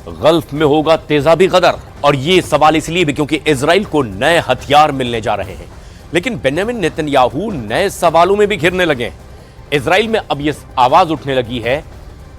Gulf में होगा तेजाबी कदर, और ये सवाल इसलिए भी क्योंकि इजराइल को नए हथियार मिलने जा रहे हैं। लेकिन बेंजामिन नेतन्याहू नए सवालों में भी घिरने लगे हैं। इजराइल में अब यह आवाज उठने लगी है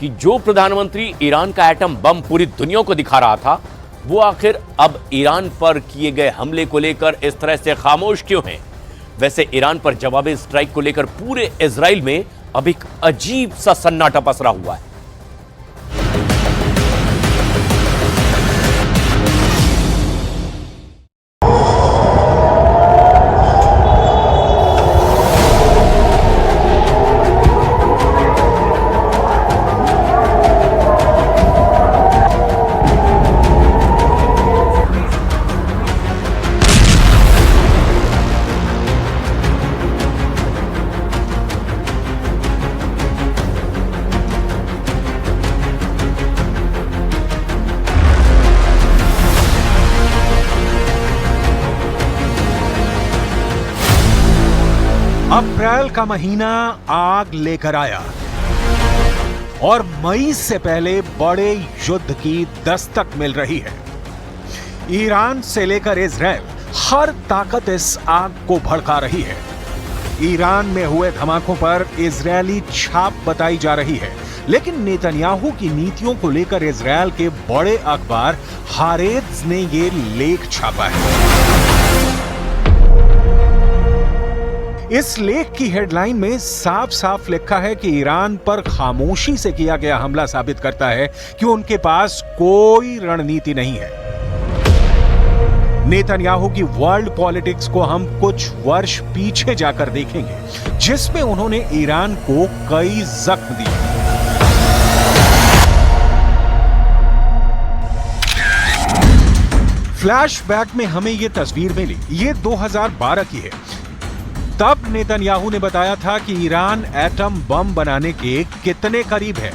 कि जो प्रधानमंत्री ईरान का एटम बम पूरी दुनिया को दिखा रहा था, वो आखिर अब ईरान पर किए गए हमले को लेकर इस तरह से खामोश क्यों हैं? वैसे ईरान पर जवाबी स्ट्राइक को लेकर पूरे इजराइल में अब एक अजीब सा सन्नाटा पसरा हुआ है। अप्रैल का महीना आग लेकर आया और मई से पहले बड़े युद्ध की दस्तक मिल रही है। ईरान से लेकर इजराइल हर ताकत इस आग को भड़का रही है। ईरान में हुए धमाकों पर इजरायली छाप बताई जा रही है, लेकिन नेतन्याहू की नीतियों को लेकर इजराइल के बड़े अखबार हारेत्ज ने ये लेख छापा है। इस लेख की हेडलाइन में साफ साफ लिखा है कि ईरान पर खामोशी से किया गया हमला साबित करता है कि उनके पास कोई रणनीति नहीं है। नेतन्याहू की वर्ल्ड पॉलिटिक्स को हम कुछ वर्ष पीछे जाकर देखेंगे, जिसमें उन्होंने ईरान को कई जख्म दिए। फ्लैशबैक में हमें यह तस्वीर मिली, ये 2012 की है। तब नेतन्याहू ने बताया था कि ईरान एटम बम बनाने के कितने करीब है।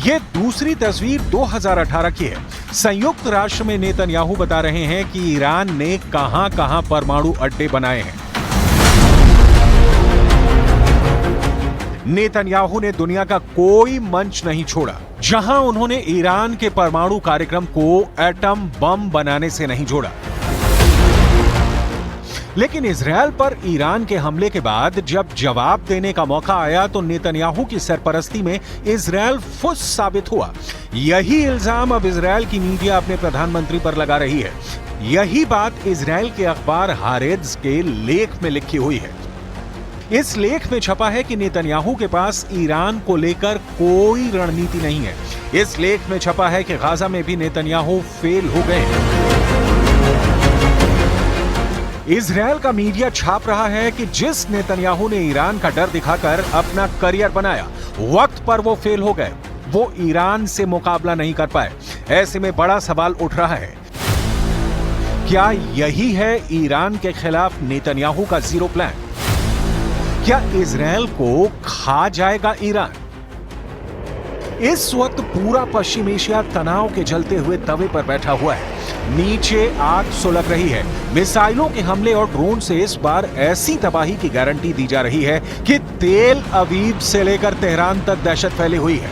यह दूसरी तस्वीर 2018 की है। संयुक्त राष्ट्र में नेतन्याहू बता रहे हैं कि ईरान ने कहां-कहां परमाणु अड्डे बनाए हैं। नेतन्याहू ने दुनिया का कोई मंच नहीं छोड़ा जहां उन्होंने ईरान के परमाणु कार्यक्रम को एटम बम बनाने से नहीं जोड़ा। लेकिन इजरायल पर ईरान के हमले के बाद जब जवाब देने का मौका आया तो नेतन्याहू की सरपरस्ती में इजरायल फुस साबित हुआ। यही इल्जाम अब इजरायल की मीडिया अपने प्रधानमंत्री पर लगा रही है। यही बात इजरायल के अखबार हारेत्ज के लेख में लिखी हुई है। इस लेख में छपा है कि नेतन्याहू के पास ईरान को लेकर कोई रणनीति नहीं है। इस लेख में छपा है कि गाजा में भी नेतन्याहू फेल हो गए। इजरायल का मीडिया छाप रहा है कि जिस नेतन्याहू ने ईरान का डर दिखाकर अपना करियर बनाया, वक्त पर वो फेल हो गए। वो ईरान से मुकाबला नहीं कर पाए। ऐसे में बड़ा सवाल उठ रहा है, क्या यही है ईरान के खिलाफ नेतन्याहू का जीरो प्लान? क्या इजरायल को खा जाएगा ईरान? इस वक्त पूरा पश्चिम एशिया तनाव के जलते हुए तवे पर बैठा हुआ है। नीचे आग सुलग रही है। मिसाइलों के हमले और ड्रोन से इस बार ऐसी तबाही की गारंटी दी जा रही है कि तेल अवीव से लेकर तेहरान तक दहशत फैली हुई है।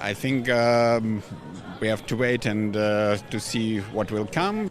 I think we have to wait and to see what will come.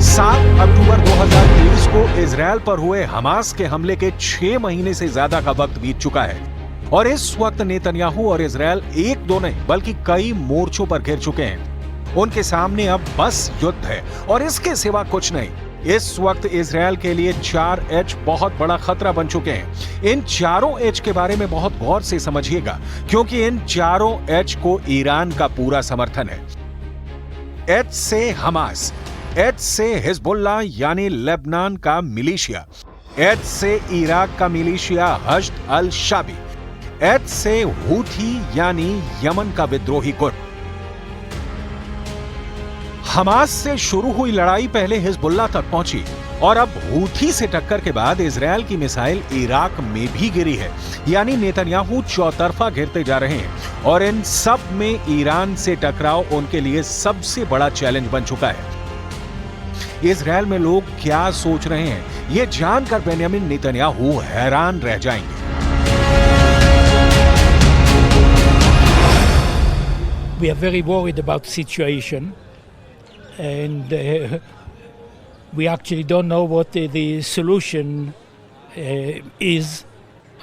7 अक्टूबर 2023 को इजरायल पर हुए हमास के हमले के 6 महीने से ज्यादा का वक्त बीत चुका है और इस वक्त नेतन्याहू और इजरायल एक दो नहीं बल्कि कई मोर्चों पर घिर चुके हैं। उनके सामने अब बस युद्ध है और इसके सिवा कुछ नहीं। इस वक्त इजरायल के लिए 4H बहुत बड़ा खतरा बन चुके हैं। इन चारों H के बारे में बहुत गौर से समझिएगा, क्योंकि इन चारों H को ईरान का पूरा समर्थन है। H से हमास, H से हिजबुल्लाह यानी लेबनान का मिलिशिया, H से इराक का मिलिशिया हश्द अल शाबी, H से हूथी यानी यमन का विद्रोही गुट, हमास से शुरू हुई लड़ाई पहले हिजबुल्लाह तक पहुंची और अब हूथी से टक्कर के बाद इजरायल की मिसाइल इराक में भी गिरी है। यानी नेतन्याहू चौतरफा घिरते जा रहे हैं और इन सब में ईरान से टकराव उनके लिए सबसे बड़ा चैलेंज बन चुका है। इजरायल में लोग क्या सोच रहे हैं, ये जानकर बेन्यामिन नेतन्याहू हैरान रह जाएंगे। We are very worried about the situation, and we actually don't know what the solution is.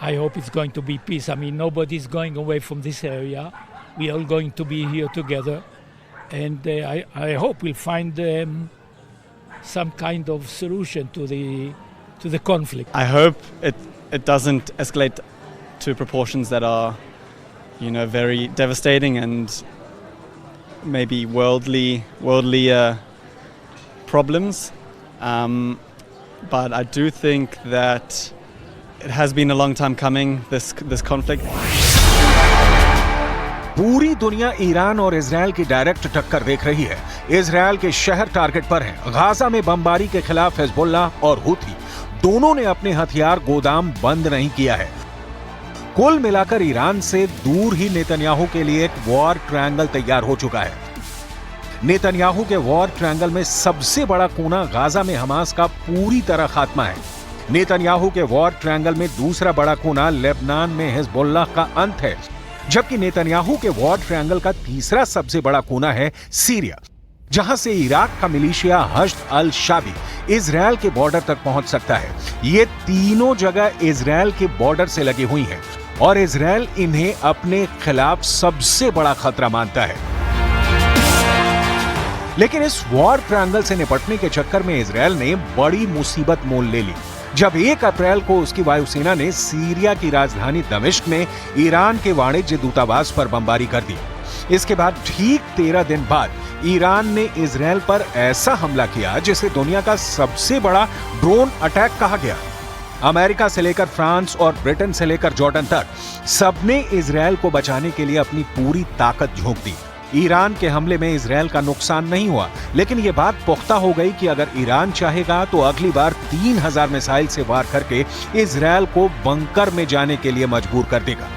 I hope it's going to be peace. I mean, nobody's going away from this area. We are all going to be here together, and I hope we'll find some kind of solution to the conflict. I hope it doesn't escalate to proportions that are, very devastating and maybe worldly problems. But I do think that it has been a long time coming, this conflict. पूरी दुनिया Iran और Israel की direct टक्कर देख रही है। Israel के शहर टारगेट पर हैं। गाजा में बमबारी के खिलाफ हिजबुल्लाह और हूथी दोनों ने अपने हथियार गोदाम बंद नहीं किया है। कुल मिलाकर ईरान से दूर ही नेतन्याहू के लिए एक वॉर ट्रायंगल तैयार हो चुका है। नेतन्याहू के वॉर ट्रायंगल में सबसे बड़ा कोना गाजा में हमास का पूरी तरह खात्मा है। नेतन्याहू के वॉर ट्रायंगल में दूसरा बड़ा कोना लेबनान में हिजबुल्लाह का अंत है, जबकि नेतन्याहू के वॉर ट्रायंगल का तीसरा सबसे बड़ा कोना है सीरिया, जहां से इराक का मिलिशिया हश्द अल शाबी इजरायल के बॉर्डर तक पहुंच सकता है। ये तीनों जगह इजरायल के बॉर्डर से लगी हुई हैं और इजरायल इन्हें अपने खिलाफ सबसे बड़ा खतरा मानता है। लेकिन इस वॉर ट्रायंगल से निपटने के चक्कर में इजरायल ने बड़ी मुसीबत मोल ले ली जब 1 अप्रैल को उसकी वायुसेना ने सीरिया की राजधानी दमिश्क में ईरान के वाणिज्य दूतावास पर बमबारी कर दी। इसके बाद ठीक 13 दिन बाद ईरान ने इजरायल पर ऐसा हमला किया जिसे दुनिया का सबसे बड़ा ड्रोन अटैक कहा गया। अमेरिका से लेकर फ्रांस और ब्रिटेन से लेकर जॉर्डन तक सबने इजरायल को बचाने के लिए अपनी पूरी ताकत झोंक दी। ईरान के हमले में इजरायल का नुकसान नहीं हुआ, लेकिन यह बात पुख्ता हो गई कि अगर ईरान चाहेगा तो अगली बार 3000 मिसाइल से वार करके इजरायल को बंकर में जाने के लिए मजबूर कर देगा।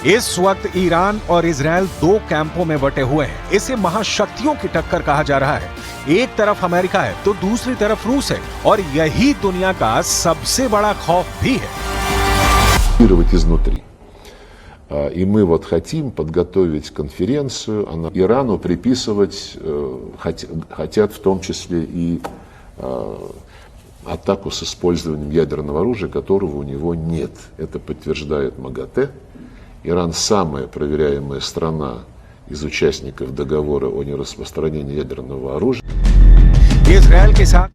इस वक्त ईरान और इजरायल 2 कैंपों में बटे हुए हैं। इसे महाशक्तियों की टक्कर कहा जा रहा है। एक तरफ अमेरिका है तो दूसरी तरफ रूस है और यही दुनिया का सबसे बड़ा खौफ भी है। И мы хотим подготовить конференцию, Ирану приписывать, хотят в том числе и атаку с использованием ядерного оружия, которого у него нет. Это подтверждает МАГАТЭ. Иран самая проверяемая страна из участников договора о нераспространении ядерного оружия. इजरायल के साथ